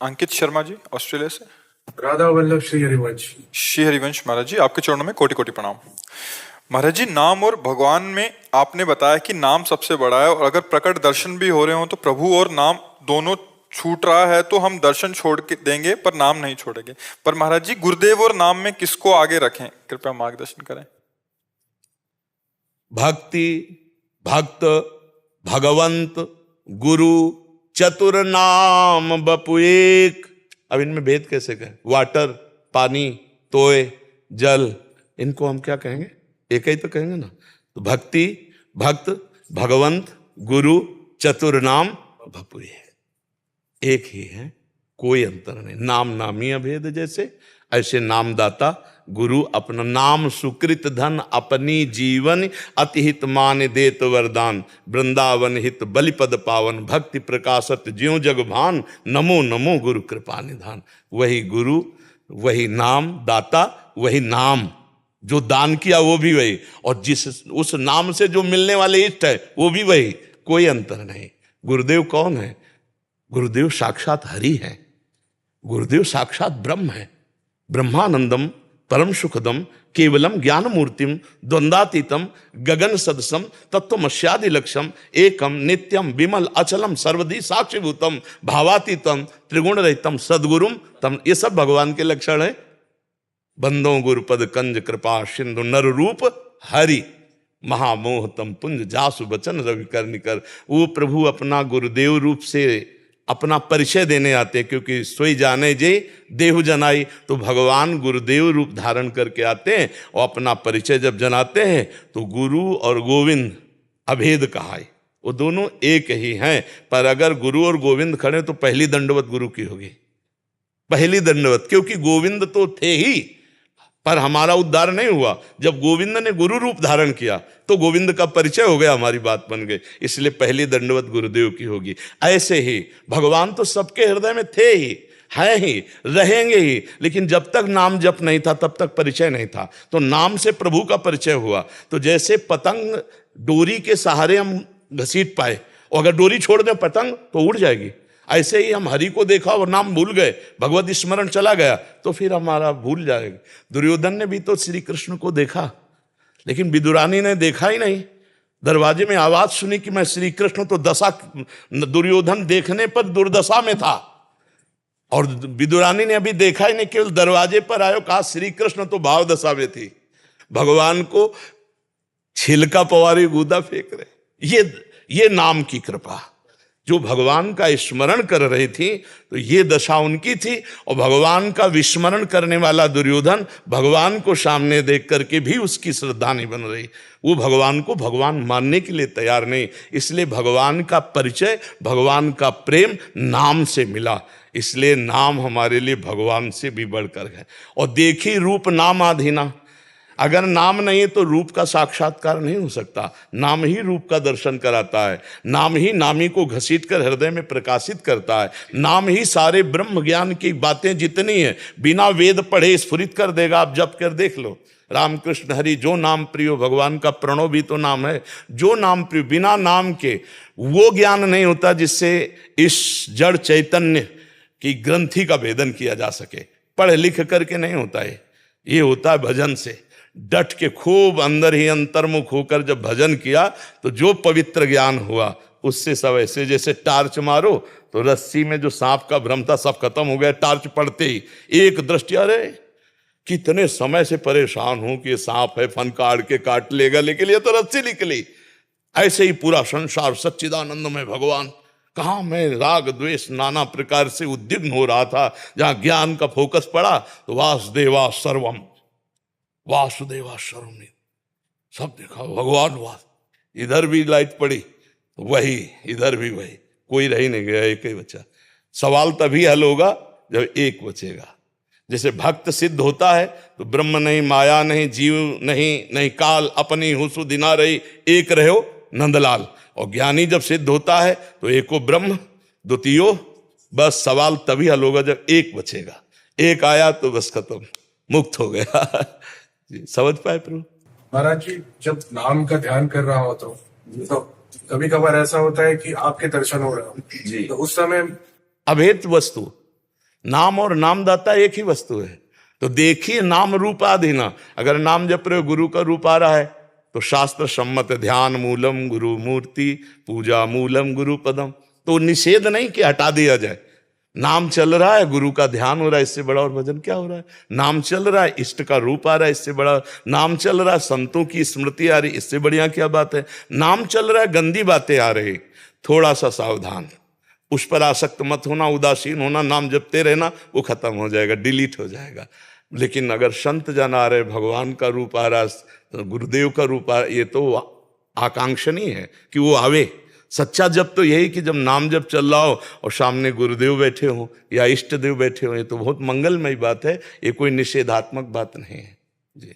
Ankit Sharma ji Australia से। राधा वल्लभ श्री हरिवंश। श्री हरिवंश महाराज जी, आपके चरणों में कोटि कोटि प्रणाम। महाराज जी, नाम और भगवान में आपने बताया कि नाम सबसे बड़ा है, और अगर प्रकट दर्शन भी हो रहे हो तो प्रभु और नाम दोनों छूट रहा है तो हम दर्शन छोड़ के देंगे पर नाम नहीं छोड़ेंगे। पर महाराज जी, गुरुदेव और नाम में किसको आगे रखें, कृपया मार्गदर्शन करें। भक्ति, भक्त, भगवंत, गुरु, चतुर नाम बपु एक। अब इनमें भेद कैसे कहें? वाटर, पानी, तोय, जल, इनको हम क्या कहेंगे? एक ही तो कहेंगे ना। तो भक्ति, भक्त, भगवंत, गुरु, चतुर नाम बपु एक ही है, कोई अंतर नहीं। नाम नामी अभेद जैसे, ऐसे नामदाता गुरु अपना नाम सुकृत धन अपनी जीवन अतिहित मान देत वरदान। वृंदावन हित बलिपद पावन भक्ति प्रकाशत ज्यों जग भान। नमो नमो गुरु कृपा निधान। वही गुरु, वही नाम दाता, वही नाम जो दान किया वो भी वही, और जिस उस नाम से जो मिलने वाले इष्ट है वो भी वही, कोई अंतर नहीं। गुरुदेव कौन है? गुरुदेव साक्षात हरि है, गुरुदेव साक्षात ब्रह्म है। ब्रह्मानंदम परम सुखदम केवलम ज्ञान मूर्तिम द्वंद्वातीतम गगन सदसम तत्वमस्यादि लक्ष्यम एकम नित्यम विमल अचलम सर्वदी साक्षीभूतम भावातीतम त्रिगुण रहितम सदगुरुम तम। ये सब भगवान के लक्षण है। बंदों गुरुपद कंज कृपा सिंधु नर रूप हरि महामोहतम पुंज जासु बचन रवि करनिकर। वो प्रभु अपना गुरुदेव रूप से अपना परिचय देने आते हैं, क्योंकि सोई जाने जे देहु जनाई। तो भगवान गुरुदेव रूप धारण करके आते हैं और अपना परिचय जब जनाते हैं तो गुरु और गोविंद अभेद कहा है, वो दोनों एक ही हैं। पर अगर गुरु और गोविंद खड़े तो पहली दंडवत गुरु की होगी, पहली दंडवत, क्योंकि गोविंद तो थे ही पर हमारा उद्धार नहीं हुआ। जब गोविंद ने गुरु रूप धारण किया तो गोविंद का परिचय हो गया, हमारी बात बन गई, इसलिए पहली दंडवत गुरुदेव की होगी। ऐसे ही भगवान तो सबके हृदय में थे ही, हैं ही, रहेंगे ही, लेकिन जब तक नाम जप नहीं था तब तक परिचय नहीं था। तो नाम से प्रभु का परिचय हुआ। तो जैसे पतंग डोरी के सहारे हम घसीट पाए, और अगर डोरी छोड़ दें पतंग तो उड़ जाएगी, ऐसे ही हम हरि को देखा और नाम भूल गए, भगवत स्मरण चला गया तो फिर हमारा भूल जाएगा। दुर्योधन ने भी तो श्री कृष्ण को देखा, लेकिन विदुरानी ने देखा ही नहीं। दरवाजे में आवाज सुनी कि मैं श्री कृष्ण, तो दशा, दुर्योधन देखने पर दुर्दशा में था, और विदुरानी ने अभी देखा ही नहीं, केवल दरवाजे पर आयो, कहा श्री कृष्ण तो भाव दशा में थी। भगवान को छिलका पवारी गूदा फेंक रहे। ये नाम की कृपा। जो भगवान का स्मरण कर रही थी तो ये दशा उनकी थी, और भगवान का विस्मरण करने वाला दुर्योधन भगवान को सामने देख करके भी उसकी श्रद्धा नहीं बन रही। वो भगवान को भगवान मानने के लिए तैयार नहीं। इसलिए भगवान का परिचय, भगवान का प्रेम नाम से मिला। इसलिए नाम हमारे लिए भगवान से भी बढ़कर है। और देखी रूप नाम आधीना, अगर नाम नहीं है तो रूप का साक्षात्कार नहीं हो सकता। नाम ही रूप का दर्शन कराता है, नाम ही नामी को घसीट कर हृदय में प्रकाशित करता है। नाम ही सारे ब्रह्म ज्ञान की बातें जितनी हैं बिना वेद पढ़े स्फुरित कर देगा। आप जप कर देख लो, रामकृष्ण हरि जो नाम प्रियो, भगवान का प्रणव भी तो नाम है। जो नाम प्रियो, बिना नाम के वो ज्ञान नहीं होता जिससे इस जड़ चैतन्य की ग्रंथि का भेदन किया जा सके। पढ़ लिख करके नहीं होता है, ये होता है भजन से। डट के खूब अंदर ही अंतर्मुख होकर जब भजन किया तो जो पवित्र ज्ञान हुआ उससे सब ऐसे जैसे टार्च मारो तो रस्सी में जो सांप का भ्रम था सब खत्म हो गया। टार्च पड़ते ही एक दृष्टि, अरे कितने समय से परेशान हूं कि ये सांप है, फन काट के काट लेगा, लेकिन ये तो रस्सी निकली। ऐसे ही पूरा संसार सच्चिदानंद में भगवान। कहाँ मैं राग द्वेष नाना प्रकार से उद्विग्न हो रहा था, जहां ज्ञान का फोकस पड़ा तो वासुदेवा सर्वम, वासुदेवा सर्वम, सब देखा भगवान वास। इधर भी लाइट पड़ी वही, इधर भी वही, कोई रह ही नहीं गया, एक ही बचा। सवाल तभी हल होगा जब एक बचेगा। जैसे भक्त सिद्ध होता है तो ब्रह्म नहीं, माया नहीं, जीव नहीं, नहीं काल, अपनी हुसु दिना रही, एक रहो नंदलाल। और ज्ञानी जब सिद्ध होता है तो एको ब्रह्म द्वितीयो, बस सवाल तभी हल होगा जब एक बचेगा। एक आया तो बस खत्म, मुक्त हो गया। जी, समझ पाए प्रभु? महाराज जी, जब नाम का ध्यान कर रहा हो तो कभी कभार ऐसा होता है कि आपके दर्शन हो रहे हो जी, तो उस समय अभेद वस्तु नाम और नामदाता एक ही वस्तु है। तो देखिए नाम रूपाधीना, अगर नाम जप रहे हो गुरु का रूप आ रहा है तो शास्त्र सम्मत ध्यान मूलम गुरु मूर्ति, पूजा मूलम गुरु पदम। तो निषेध नहीं कि हटा दिया जाए। नाम चल रहा है, गुरु का ध्यान हो रहा है, इससे बड़ा और भजन क्या हो रहा है। नाम चल रहा है, इष्ट का रूप आ रहा है, इससे बड़ा। नाम चल रहा है, संतों की स्मृति आ रही, इससे बढ़िया क्या बात है। नाम चल रहा है, गंदी बातें आ रही, थोड़ा सा सावधान, उस पर आसक्त मत होना, उदासीन होना। नाम जपते रहना, वो खत्म हो जाएगा, डिलीट हो जाएगा। लेकिन अगर संत जन आ रहे, भगवान का रूप आ रहा, गुरुदेव का रूप आ रहा, ये तो आकांक्षणीय है कि वो आवे। सच्चा जप तो यही कि जब नाम जप चल रहा हो और सामने गुरुदेव बैठे हो या इष्ट देव बैठे हो, ये तो बहुत मंगलमयी बात है, ये कोई निषेधात्मक बात नहीं है जी।